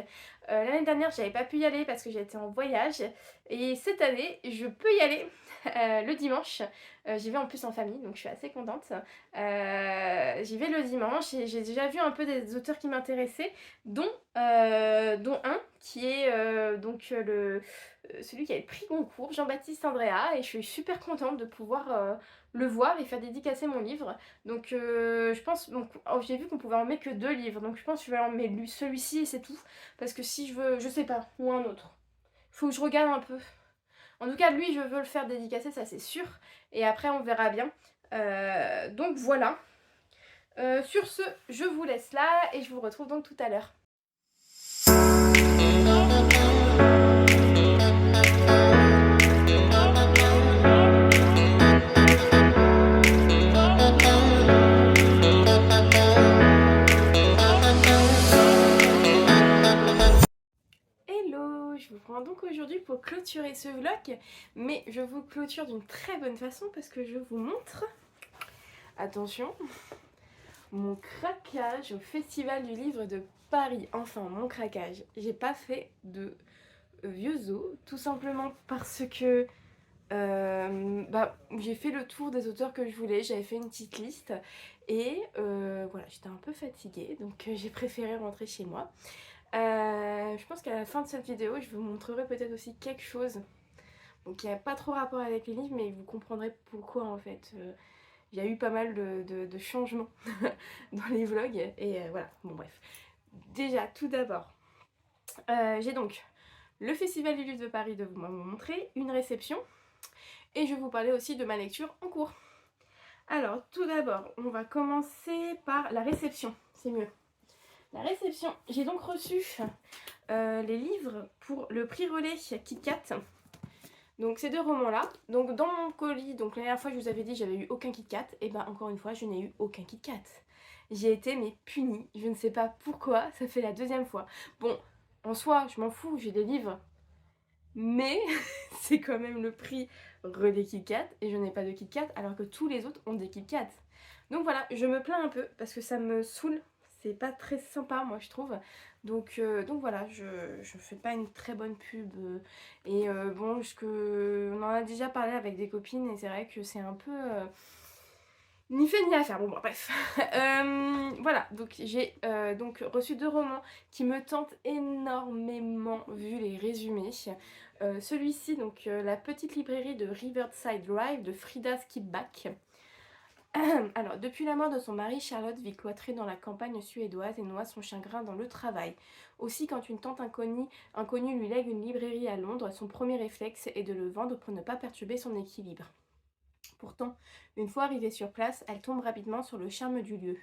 L'année dernière j'avais pas pu y aller parce que j'étais en voyage, et cette année je peux y aller le dimanche. J'y vais en plus en famille, donc je suis assez contente. J'y vais le dimanche et j'ai déjà vu un peu des auteurs qui m'intéressaient, dont un qui est celui qui a le prix Goncourt, Jean-Baptiste Andréa, et je suis super contente de pouvoir le voir et faire dédicacer mon livre. Donc je pense, donc j'ai vu qu'on pouvait en mettre que 2 livres, donc je pense que je vais en mettre celui-ci et c'est tout, parce que si je veux, je sais pas, ou un autre, faut que je regarde un peu. En tout cas, lui, je veux le faire dédicacer, ça c'est sûr. Et après, on verra bien. Donc voilà. Sur ce, je vous laisse là et je vous retrouve donc tout à l'heure. Hello, je vous prends donc aujourd'hui pour clôturer ce vlog, mais je vous clôture d'une très bonne façon parce que je vous montre, attention, mon craquage au Festival du Livre de Paris. Enfin, mon craquage. J'ai pas fait de vieux os, tout simplement parce que j'ai fait le tour des auteurs que je voulais, j'avais fait une petite liste et voilà, j'étais un peu fatiguée, donc j'ai préféré rentrer chez moi. Je pense qu'à la fin de cette vidéo, je vous montrerai peut-être aussi quelque chose donc qui n'a pas trop rapport avec les livres, mais vous comprendrez pourquoi en fait. Il y a eu pas mal de changements dans les vlogs et voilà, bon bref. Déjà, tout d'abord, j'ai donc le Festival du Livre de Paris de vous montrer, une réception, et je vais vous parler aussi de ma lecture en cours. Alors, tout d'abord, on va commencer par la réception, c'est mieux. La réception, j'ai donc reçu les livres pour le prix relais KitKat. Donc ces 2 romans-là. Donc dans mon colis, donc la dernière fois je vous avais dit j'avais eu aucun KitKat, et ben encore une fois je n'ai eu aucun KitKat. J'ai été mais punie, je ne sais pas pourquoi, ça fait la 2e fois. Bon, en soi je m'en fous, j'ai des livres, mais c'est quand même le prix relais KitKat et je n'ai pas de KitKat alors que tous les autres ont des KitKat. Donc voilà, je me plains un peu parce que ça me saoule, c'est pas très sympa moi je trouve. Donc voilà, je fais pas une très bonne pub. Et bon, on en a déjà parlé avec des copines et c'est vrai que c'est un peu... ni fait ni à faire, bon bref. Voilà, donc j'ai donc reçu 2 romans qui me tentent énormément vu les résumés. Celui-ci, donc La petite librairie de Riverside Drive de Frida Skipback. Alors, depuis la mort de son mari, Charlotte vit cloîtrée dans la campagne suédoise et noie son chagrin dans le travail. Aussi, quand une tante inconnue lui lègue une librairie à Londres, son premier réflexe est de le vendre pour ne pas perturber son équilibre. Pourtant, une fois arrivée sur place, elle tombe rapidement sur le charme du lieu,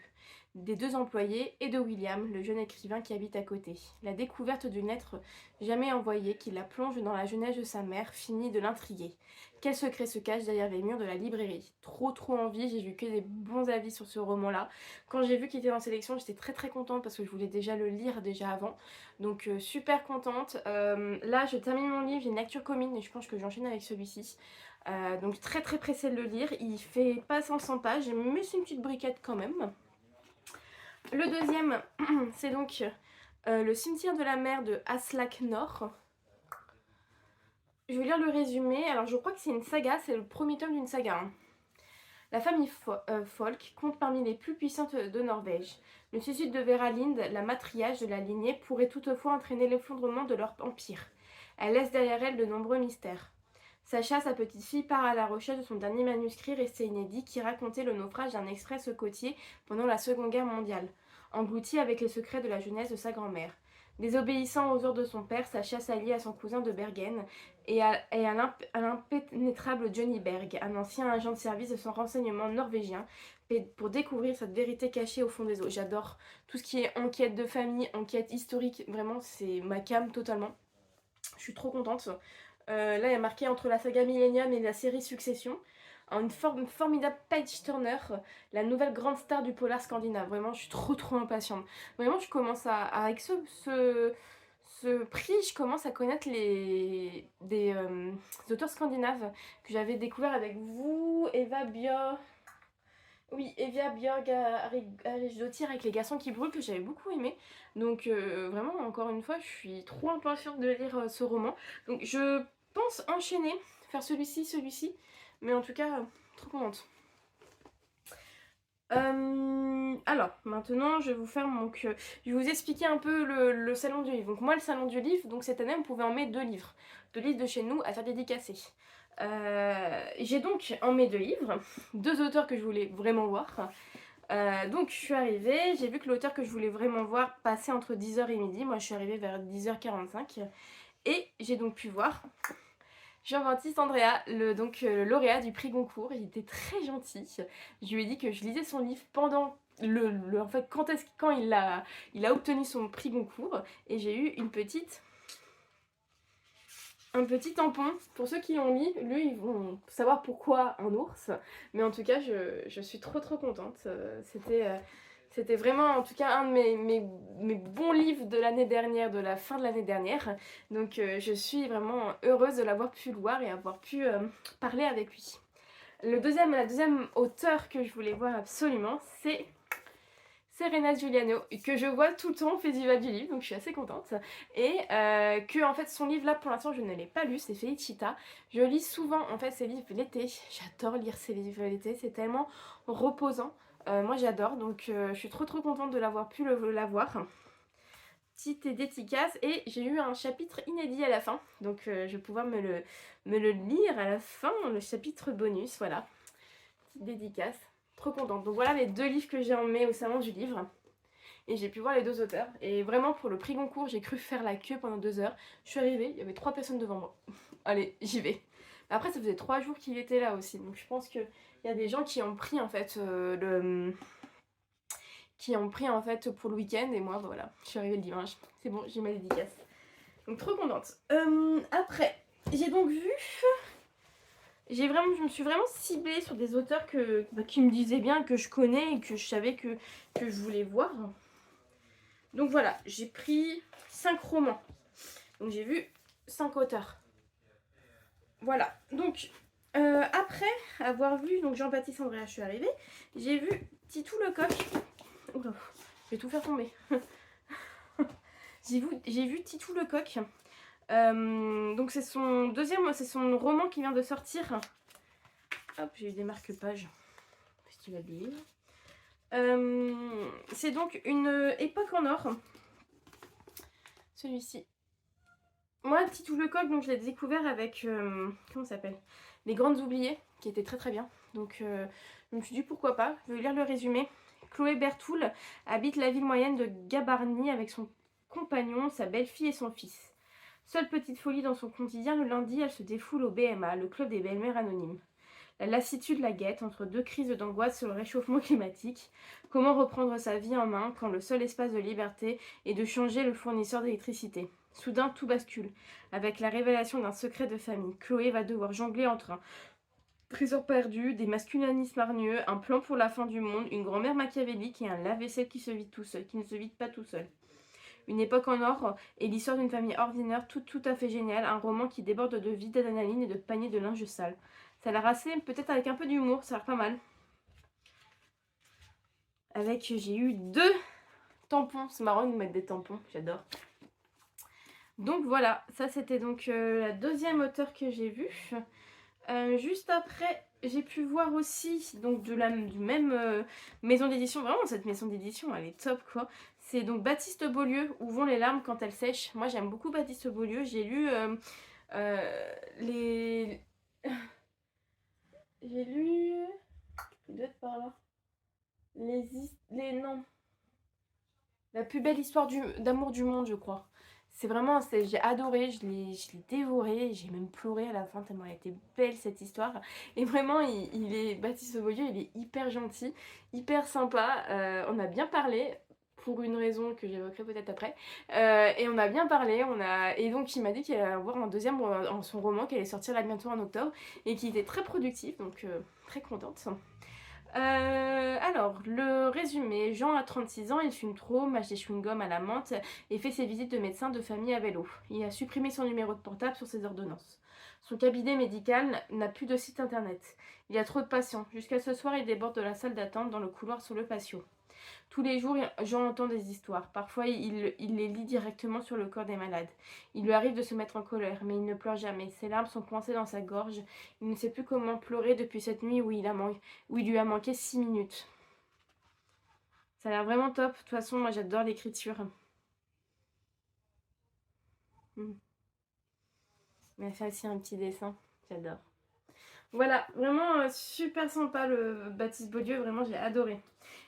des 2 employés et de William, le jeune écrivain qui habite à côté. La découverte d'une lettre jamais envoyée qui la plonge dans la jeunesse de sa mère finit de l'intriguer. Quel secret se cache derrière les murs de la librairie? Trop envie, j'ai vu que des bons avis sur ce roman-là. Quand j'ai vu qu'il était en sélection, j'étais très contente parce que je voulais déjà le lire déjà avant. Donc super contente. Là, je termine mon livre, j'ai une lecture commune et je pense que j'enchaîne avec celui-ci. Donc très pressée de le lire, il fait pas 500 pages mais c'est une petite briquette quand même. Le deuxième c'est donc Le cimetière de la mer de Aslak Nord. Je vais lire le résumé, alors je crois que c'est une saga, c'est le premier tome d'une saga. Hein. La famille Folk compte parmi les plus puissantes de Norvège. Le suicide de Vera Lind, la matriarche de la lignée, pourrait toutefois entraîner l'effondrement de leur empire. Elle laisse derrière elle de nombreux mystères. Sacha, sa petite fille, part à la recherche de son dernier manuscrit resté inédit qui racontait le naufrage d'un express côtier pendant la Seconde Guerre mondiale, englouti avec les secrets de la jeunesse de sa grand-mère. Désobéissant aux ordres de son père, Sacha s'allie à son cousin de Bergen et à l'impénétrable Johnny Berg, un ancien agent de service de son renseignement norvégien, pour découvrir cette vérité cachée au fond des eaux. J'adore tout ce qui est enquête de famille, enquête historique, vraiment c'est ma came totalement. Je suis trop contente. Là, il y a marqué entre la saga Millennium et la série Succession. Une formidable page turner, la nouvelle grande star du polar scandinave. Vraiment, je suis trop impatiente. Vraiment, je commence avec ce prix, je commence à connaître des auteurs scandinaves que j'avais découvert avec vous, Eva Björk. Oui, Evia Björk Arisdottir avec les garçons qui brûlent que j'avais beaucoup aimé. Donc vraiment, encore une fois, je suis trop impatiente de lire ce roman. Donc je pense enchaîner, faire celui-ci. Mais en tout cas, trop contente. Alors, maintenant, je vais vous faire je vais vous expliquer un peu le salon du livre. Donc moi, le salon du livre, donc cette année, on pouvait en mettre 2 livres. 2 livres de chez nous à faire dédicacer. J'ai donc en mes 2 livres, 2 auteurs que je voulais vraiment voir. Donc je suis arrivée, j'ai vu que l'auteur que je voulais vraiment voir passait entre 10h et midi. Moi, je suis arrivée vers 10h45. Et j'ai donc pu voir Jean-Baptiste Andréa, le lauréat du prix Goncourt. Il était très gentil. Je lui ai dit que je lisais son livre pendant en fait, quand il a obtenu son prix Goncourt. Et j'ai eu un petit tampon. Pour ceux qui l'ont lu, ils vont savoir pourquoi un ours. Mais en tout cas, je suis trop contente. C'était vraiment, en tout cas, un de mes bons livres de l'année dernière, de la fin de l'année dernière. Donc je suis vraiment heureuse de l'avoir pu voir et avoir pu parler avec lui. La deuxième auteure que je voulais voir absolument, c'est Serena Giuliano, que je vois tout le temps au Festival du Livre, donc je suis assez contente. Et que en fait son livre là pour l'instant je ne l'ai pas lu, c'est Felicita. Je lis souvent en fait ses livres l'été, j'adore lire ses livres l'été, c'est tellement reposant. Moi j'adore, donc je suis trop contente de l'avoir pu l'avoir. Petite dédicace, et j'ai eu un chapitre inédit à la fin, donc je vais pouvoir me le lire à la fin, le chapitre bonus, voilà. Petite dédicace. Trop contente. Donc voilà les 2 livres que j'ai emmenés au salon du livre. Et j'ai pu voir les 2 auteurs. Et vraiment pour le prix Goncourt, j'ai cru faire la queue pendant 2 heures. Je suis arrivée, il y avait 3 personnes devant moi. Allez, j'y vais. Après, ça faisait 3 jours qu'il était là aussi. Donc je pense qu'il y a des gens qui ont pris en fait pour le week-end. Et moi, voilà, je suis arrivée le dimanche. C'est bon, j'ai ma dédicace. Donc trop contente. Après, j'ai donc vu... je me suis vraiment ciblée sur des auteurs qui me disaient bien, que je connais et que je savais que je voulais voir. Donc voilà, j'ai pris 5 romans. Donc j'ai vu 5 auteurs. Voilà. Donc après avoir vu donc Jean-Baptiste Andréa, je suis arrivée. J'ai vu Titou Lecoq. Oula, je vais tout faire tomber. j'ai vu Titou Lecoq. Donc c'est son roman qui vient de sortir. Hop, j'ai eu des marque-pages. Festival du livre. C'est donc une époque en or. Celui-ci. Moi, Titou Lecoq, donc je l'ai découvert avec comment ça s'appelle, Les Grandes Oubliées, qui était très bien. Donc je me suis dit pourquoi pas. Je vais lire le résumé. Chloé Bertoul habite la ville moyenne de Gabarny avec son compagnon, sa belle-fille et son fils. Seule petite folie dans son quotidien, le lundi, elle se défoule au BMA, le club des belles-mères anonymes. La lassitude la guette entre 2 crises d'angoisse sur le réchauffement climatique. Comment reprendre sa vie en main quand le seul espace de liberté est de changer le fournisseur d'électricité. Soudain, tout bascule. Avec la révélation d'un secret de famille, Chloé va devoir jongler entre un trésor perdu, des masculinismes hargneux, un plan pour la fin du monde, une grand-mère machiavélique et un lave-vaisselle qui ne se vide pas tout seul. Une époque en or et l'histoire d'une famille ordinaire tout à fait géniale, un roman qui déborde de vie, d'adrénaline et de paniers de linge sale. Ça a l'air assez, peut-être avec un peu d'humour, ça a l'air pas mal. J'ai eu 2 tampons, c'est marrant de mettre des tampons, j'adore. Donc voilà, ça c'était donc la 2e auteure que j'ai vue. Juste après, j'ai pu voir aussi donc du même maison d'édition. Vraiment, cette maison d'édition, elle est top quoi. C'est donc Baptiste Beaulieu, Où vont les larmes quand elles sèchent. Moi, j'aime beaucoup Baptiste Beaulieu. J'ai lu les... J'ai lu... Il doit être par là. Non. La plus belle histoire d'amour du monde, je crois. C'est vraiment, j'ai adoré, je l'ai dévoré, j'ai même pleuré à la fin tellement elle était belle cette histoire. Et vraiment, Baptiste Beaulieu, il est hyper gentil, hyper sympa. On a bien parlé. pour une raison que j'évoquerai peut-être après. Et on a bien parlé, et donc il m'a dit qu'il allait avoir un deuxième en son roman qui allait sortir là bientôt en octobre et qui était très productif, donc très contente. Alors, le résumé. Jean a 36 ans, il fume trop, mâche des chewing-gums à la menthe et fait ses visites de médecin de famille à vélo. Il a supprimé son numéro de portable sur ses ordonnances. Son cabinet médical n'a plus de site internet. Il y a trop de patients. Jusqu'à ce soir, il déborde de la salle d'attente dans le couloir sous le patio. Tous les jours, Jean entend des histoires. Parfois, il les lit directement sur le corps des malades. Il lui arrive de se mettre en colère, mais il ne pleure jamais. Ses larmes sont coincées dans sa gorge. Il ne sait plus comment pleurer depuis cette nuit où il lui a manqué 6 minutes. Ça a l'air vraiment top. De toute façon, moi, j'adore l'écriture. Il m'a fait aussi un petit dessin. J'adore. Voilà, vraiment super sympa le Baptiste Beaulieu, vraiment j'ai adoré.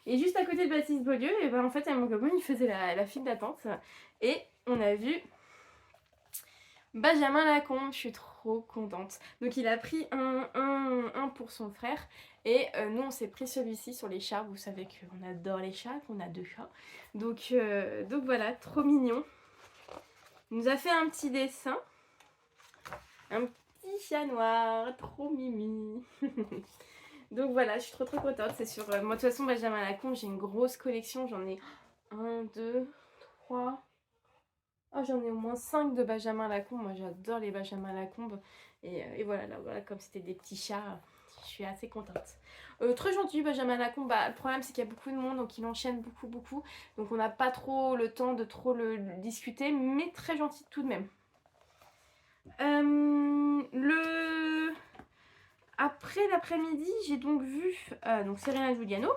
Et juste à côté de Baptiste Beaulieu, et ben en fait mon copain il faisait la file d'attente et on a vu Benjamin Lacombe, je suis trop contente. Donc il a pris un pour son frère et nous on s'est pris celui-ci sur les chats, vous savez qu'on adore les chats, qu'on a 2 chats. Donc voilà, trop mignon. Il nous a fait un petit dessin, un petit chat noir, trop mimi. Donc voilà, je suis trop contente. C'est sur moi de toute façon Benjamin Lacombe, j'ai une grosse collection, j'en ai 1, 2, 3. Oh, j'en ai au moins 5 de Benjamin Lacombe. Moi j'adore les Benjamin Lacombe. Et voilà, là, voilà, comme c'était des petits chats, je suis assez contente. Très gentil Benjamin Lacombe. Bah, le problème c'est qu'il y a beaucoup de monde, donc il enchaîne beaucoup. Donc on n'a pas trop le temps de trop le discuter, mais très gentil tout de même. Après l'après-midi, j'ai donc vu donc Serena Giuliano,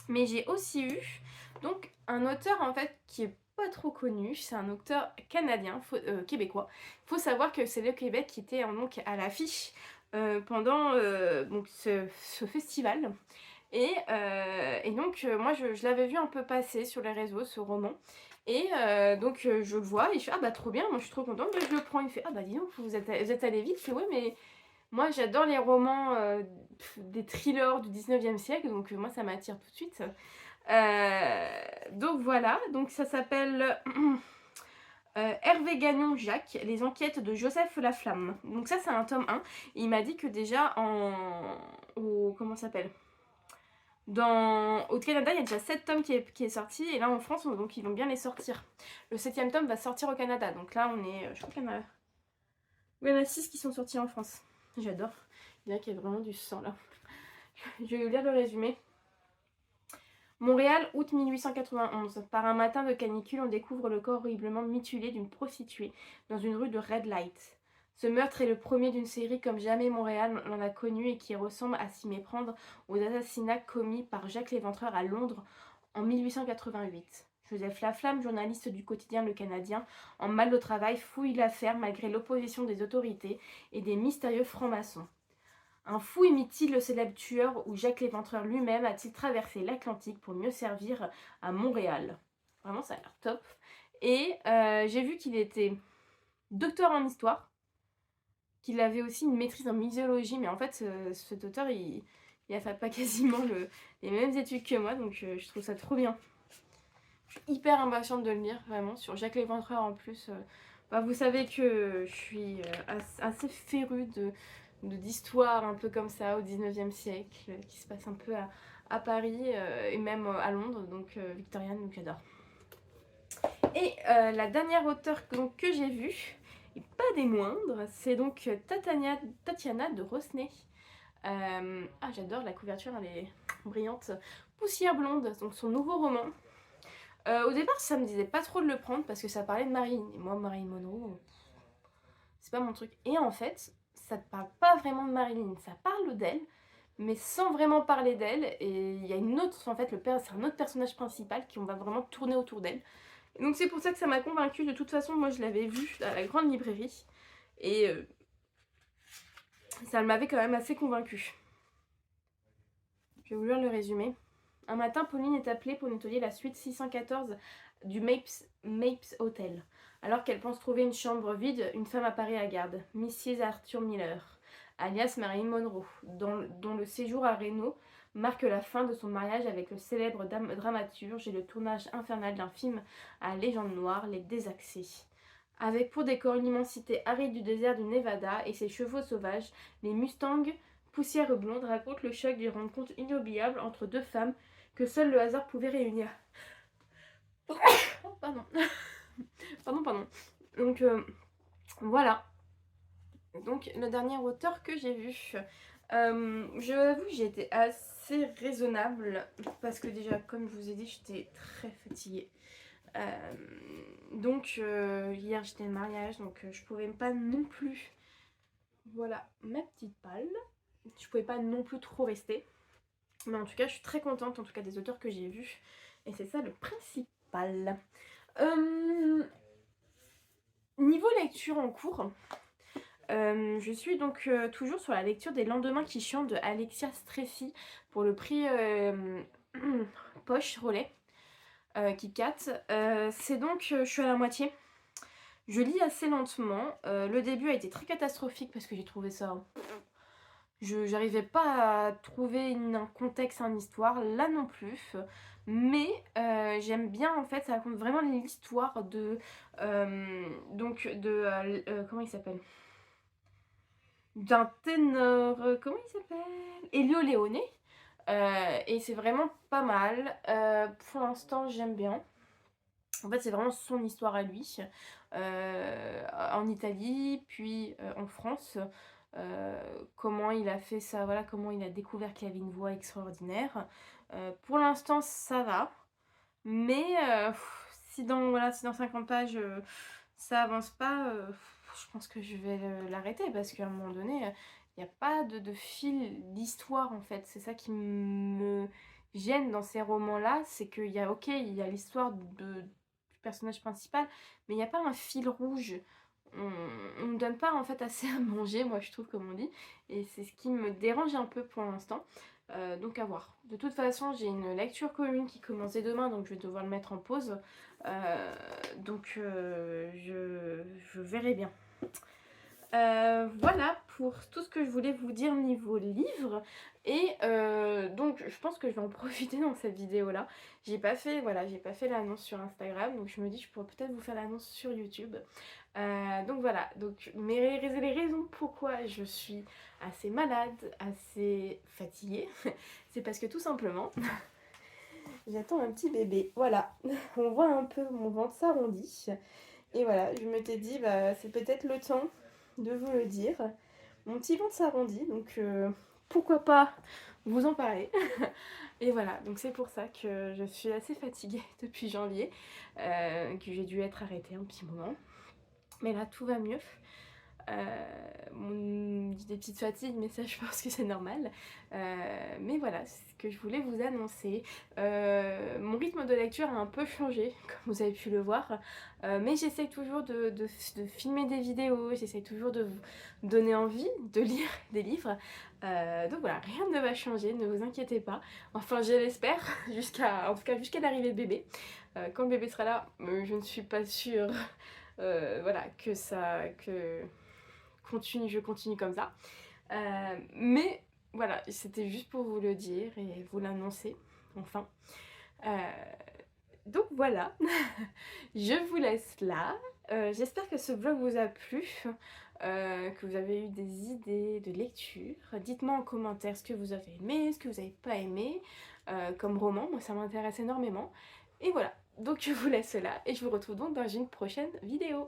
mais j'ai aussi eu donc un auteur en fait qui est pas trop connu, c'est un auteur canadien, québécois. Il faut savoir que c'est le Québec qui était donc à l'affiche pendant donc ce festival. Et donc moi je l'avais vu un peu passer sur les réseaux, ce roman. Et donc je le vois et je fais ah bah trop bien, moi je suis trop contente, je le prends. Il fait ah bah dis donc vous êtes allé vite. Je fais ouais mais moi j'adore les romans des thrillers du 19e siècle, donc moi ça m'attire tout de suite. Donc voilà, donc ça s'appelle Hervé Gagnon Jacques, les enquêtes de Joseph Laflamme. Donc ça c'est un tome 1. Et il m'a dit que déjà comment ça s'appelle, au Canada, il y a déjà 7 tomes qui est sorti, et là en France, donc ils vont bien les sortir. Le 7e tome va sortir au Canada, donc là on est, je crois qu'il y en a, oui, il y en a 6 qui sont sortis en France. J'adore, il y a qu'il y a vraiment du sang là. Je vais vous lire le résumé. Montréal, août 1891. Par un matin de canicule, on découvre le corps horriblement mutilé d'une prostituée dans une rue de Red Light. Ce meurtre est le premier d'une série comme jamais Montréal l'en a connu et qui ressemble à s'y méprendre aux assassinats commis par Jacques Léventreur à Londres en 1888. Joseph Laflamme, journaliste du quotidien Le Canadien, en mal au travail, fouille l'affaire malgré l'opposition des autorités et des mystérieux francs-maçons. Un fou imite-t-il le célèbre tueur ou Jacques Léventreur lui-même a-t-il traversé l'Atlantique pour mieux servir à Montréal? Vraiment, ça a l'air top. Et j'ai vu qu'il était docteur en histoire, qu'il avait aussi une maîtrise en muséologie, mais en fait, cet auteur, il a fait pas quasiment les mêmes études que moi, donc je trouve ça trop bien. Je suis hyper impatiente de le lire, vraiment, sur Jacques Léventreur en plus. Bah, vous savez que je suis assez férue d'histoires un peu comme ça au 19e siècle, qui se passe un peu à Paris et même à Londres, donc victorienne, donc j'adore. Et la dernière auteure que j'ai vue, et pas des moindres, c'est donc Tatiana de Rosnay. J'adore la couverture, elle est brillante. Poussière blonde, donc son nouveau roman. Au départ, ça me disait pas trop de le prendre parce que ça parlait de Marilyn. Et moi, Marilyn Monroe, c'est pas mon truc. Et en fait, ça ne parle pas vraiment de Marilyn. Ça parle d'elle, mais sans vraiment parler d'elle. Et il y a une autre, en fait, c'est un autre personnage principal qui on va vraiment tourner autour d'elle. Donc c'est pour ça que ça m'a convaincue. De toute façon, moi, je l'avais vue à la grande librairie. Et ça m'avait quand même assez convaincue. Je vais vous lire le résumé. Un matin, Pauline est appelée pour nettoyer la suite 614 du Mapes Hotel. Alors qu'elle pense trouver une chambre vide, une femme apparaît à garde, Mrs. Arthur Miller, alias Marilyn Monroe, dont le séjour à Reno marque la fin de son mariage avec le célèbre dramaturge et le tournage infernal d'un film à légende noire, Les Désaxés. Avec pour décor une immensité aride du désert du Nevada et ses chevaux sauvages, les Mustangs poussière blonde racontent le choc d'une rencontre inoubliable entre deux femmes que seul le hasard pouvait réunir. Oh, pardon. Pardon. Donc voilà. Donc le dernier auteur que j'ai vu. Je l'avoue, j'ai été assez raisonnable parce que déjà, comme je vous ai dit, j'étais très fatiguée. Donc hier j'étais au mariage, donc je pouvais pas non plus. Voilà ma petite palle. Je pouvais pas non plus trop rester. Mais en tout cas, je suis très contente en tout cas des auteurs que j'ai vus. Et c'est ça le principal. Niveau lecture en cours, je suis donc toujours sur la lecture des Lendemains qui chantent de Alexia Streffy pour le prix Poche Relais KitKat. C'est donc, je suis à la moitié. Je lis assez lentement. Le début a été très catastrophique parce que j'ai trouvé ça... J'arrivais pas à trouver un contexte, une histoire, là non plus. Mais j'aime bien en fait, ça raconte vraiment l'histoire de... comment il s'appelle? D'un ténor... comment il s'appelle? Elio Leone. Et c'est vraiment pas mal. Pour l'instant, j'aime bien. En fait, c'est vraiment son histoire à lui. En Italie, puis en France. Comment il a fait ça, voilà, comment il a découvert qu'il avait une voix extraordinaire. Pour l'instant, ça va. Mais si dans 50 pages, ça avance pas, je pense que je vais l'arrêter parce qu'à un moment donné, il n'y a pas de fil d'histoire en fait. C'est ça qui me gêne dans ces romans-là, c'est qu'il y a, ok, il y a l'histoire du personnage principal, mais il n'y a pas un fil rouge. On ne donne pas en fait assez à manger, moi je trouve, comme on dit, et c'est ce qui me dérange un peu pour l'instant. Donc à voir. De toute façon, j'ai une lecture commune qui commence dès demain, donc je vais devoir le mettre en pause. Je verrai bien. Voilà pour tout ce que je voulais vous dire niveau livre. Et donc je pense que je vais en profiter dans cette vidéo là. J'ai pas fait l'annonce sur Instagram, donc je me dis que je pourrais peut-être vous faire l'annonce sur YouTube. Donc voilà, donc les raisons pourquoi je suis assez malade, assez fatiguée, c'est parce que tout simplement j'attends un petit bébé. Voilà, on voit un peu mon ventre s'arrondit. Et voilà, je m'étais dit, bah, c'est peut-être le temps de vous le dire. Mon petit ventre s'arrondit, donc pourquoi pas vous en parler. Et voilà, donc c'est pour ça que je suis assez fatiguée depuis janvier, que j'ai dû être arrêtée un petit moment. Mais là, tout va mieux. Des petites fatigues, mais ça je pense que c'est normal. Mais voilà, c'est ce que je voulais vous annoncer. Mon rythme de lecture a un peu changé, comme vous avez pu le voir. Mais j'essaie toujours de filmer des vidéos, j'essaie toujours de vous donner envie de lire des livres. Donc voilà, rien ne va changer, ne vous inquiétez pas. Enfin, je l'espère, en tout cas jusqu'à l'arrivée de bébé. Quand le bébé sera là, je ne suis pas sûre voilà, que je continue comme ça. Mais voilà, c'était juste pour vous le dire et vous l'annoncer, enfin. Donc voilà, je vous laisse là. J'espère que ce vlog vous a plu, que vous avez eu des idées de lecture. Dites-moi en commentaire ce que vous avez aimé, ce que vous n'avez pas aimé comme roman. Moi, ça m'intéresse énormément. Et voilà, donc je vous laisse là et je vous retrouve donc dans une prochaine vidéo.